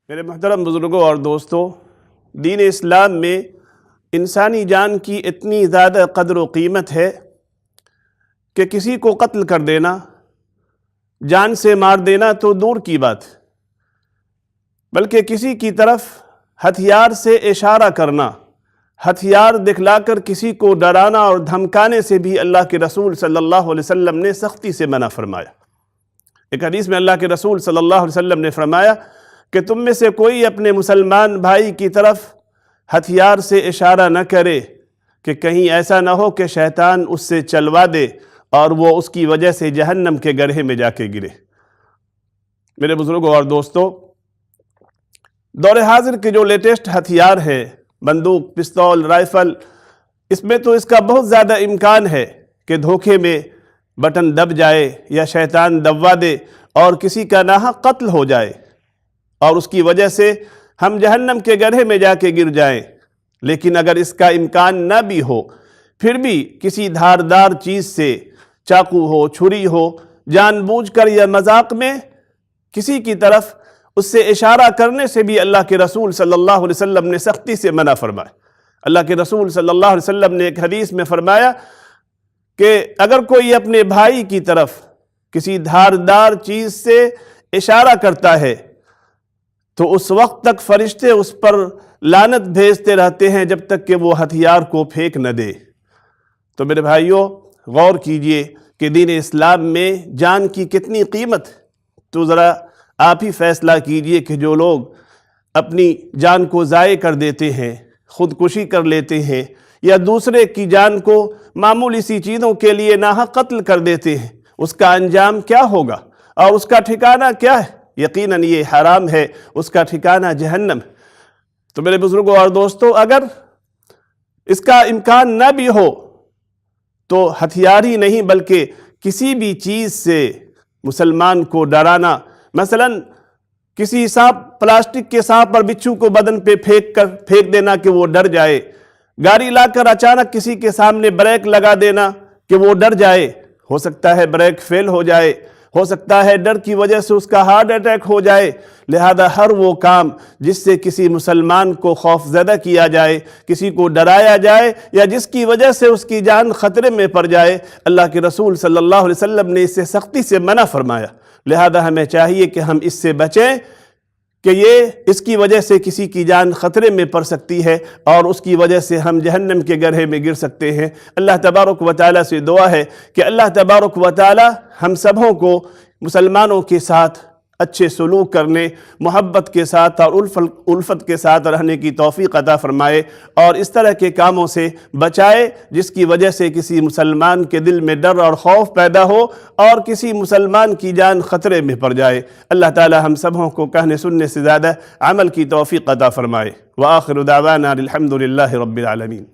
میرے محترم بزرگوں اور دوستوں، دین اسلام میں انسانی جان کی اتنی زیادہ قدر و قیمت ہے کہ کسی کو قتل کر دینا، جان سے مار دینا تو دور کی بات، بلکہ کسی کی طرف ہتھیار سے اشارہ کرنا، ہتھیار دکھلا کر کسی کو ڈرانا اور دھمکانے سے بھی اللہ کے رسول صلی اللہ علیہ وسلم نے سختی سے منع فرمایا۔ ایک حدیث میں اللہ کے رسول صلی اللہ علیہ وسلم نے فرمایا کہ تم میں سے کوئی اپنے مسلمان بھائی کی طرف ہتھیار سے اشارہ نہ کرے کہ کہیں ایسا نہ ہو کہ شیطان اس سے چلوا دے اور وہ اس کی وجہ سے جہنم کے گڑھے میں جا کے گرے۔ میرے بزرگوں اور دوستوں، دور حاضر کے جو لیٹسٹ ہتھیار ہے، بندوق، پستول، رائفل، اس میں تو اس کا بہت زیادہ امکان ہے کہ دھوکے میں بٹن دب جائے یا شیطان دبوا دے اور کسی کا ناحق قتل ہو جائے اور اس کی وجہ سے ہم جہنم کے گڑھے میں جا کے گر جائیں۔ لیکن اگر اس کا امکان نہ بھی ہو، پھر بھی کسی دھاردار چیز سے، چاقو ہو، چھری ہو، جان بوجھ کر یا مذاق میں کسی کی طرف اس سے اشارہ کرنے سے بھی اللہ کے رسول صلی اللہ علیہ وسلم نے سختی سے منع فرمایا۔ اللہ کے رسول صلی اللہ علیہ وسلم نے ایک حدیث میں فرمایا کہ اگر کوئی اپنے بھائی کی طرف کسی دھاردار چیز سے اشارہ کرتا ہے تو اس وقت تک فرشتے اس پر لعنت بھیجتے رہتے ہیں جب تک کہ وہ ہتھیار کو پھینک نہ دے۔ تو میرے بھائیوں، غور کیجئے کہ دین اسلام میں جان کی کتنی قیمت۔ تو ذرا آپ ہی فیصلہ کیجئے کہ جو لوگ اپنی جان کو ضائع کر دیتے ہیں، خودکشی کر لیتے ہیں یا دوسرے کی جان کو معمولی سی چیزوں کے لیے ناحق قتل کر دیتے ہیں، اس کا انجام کیا ہوگا اور اس کا ٹھکانہ کیا ہے؟ یقیناً یہ حرام ہے، اس کا ٹھکانہ جہنم۔ تو میرے بزرگوں اور دوستوں، اگر اس کا امکان نہ بھی ہو تو ہتھیار ہی نہیں بلکہ کسی بھی چیز سے مسلمان کو ڈرانا، مثلا کسی سانپ، پلاسٹک کے سانپ اور بچھو کو بدن پہ پھینک دینا کہ وہ ڈر جائے، گاڑی لا کر اچانک کسی کے سامنے بریک لگا دینا کہ وہ ڈر جائے، ہو سکتا ہے بریک فیل ہو جائے، ہو سکتا ہے ڈر کی وجہ سے اس کا ہارٹ اٹیک ہو جائے۔ لہذا ہر وہ کام جس سے کسی مسلمان کو خوف زدہ کیا جائے، کسی کو ڈرایا جائے یا جس کی وجہ سے اس کی جان خطرے میں پڑ جائے، اللہ کے رسول صلی اللہ علیہ وسلم نے اس سے سختی سے منع فرمایا۔ لہذا ہمیں چاہیے کہ ہم اس سے بچیں کہ اس کی وجہ سے کسی کی جان خطرے میں پڑ سکتی ہے اور اس کی وجہ سے ہم جہنم کے گڑھے میں گر سکتے ہیں۔ اللہ تبارک و تعالیٰ سے دعا ہے کہ اللہ تبارک و تعالیٰ ہم سبوں کو مسلمانوں کے ساتھ اچھے سلوک کرنے، محبت کے ساتھ اور الفت کے ساتھ رہنے کی توفیق عطا فرمائے اور اس طرح کے کاموں سے بچائے جس کی وجہ سے کسی مسلمان کے دل میں ڈر اور خوف پیدا ہو اور کسی مسلمان کی جان خطرے میں پڑ جائے۔ اللہ تعالی ہم سبوں کو کہنے سننے سے زیادہ عمل کی توفیق عطا فرمائے۔ وآخر دعوانا الحمد للہ رب العالمین۔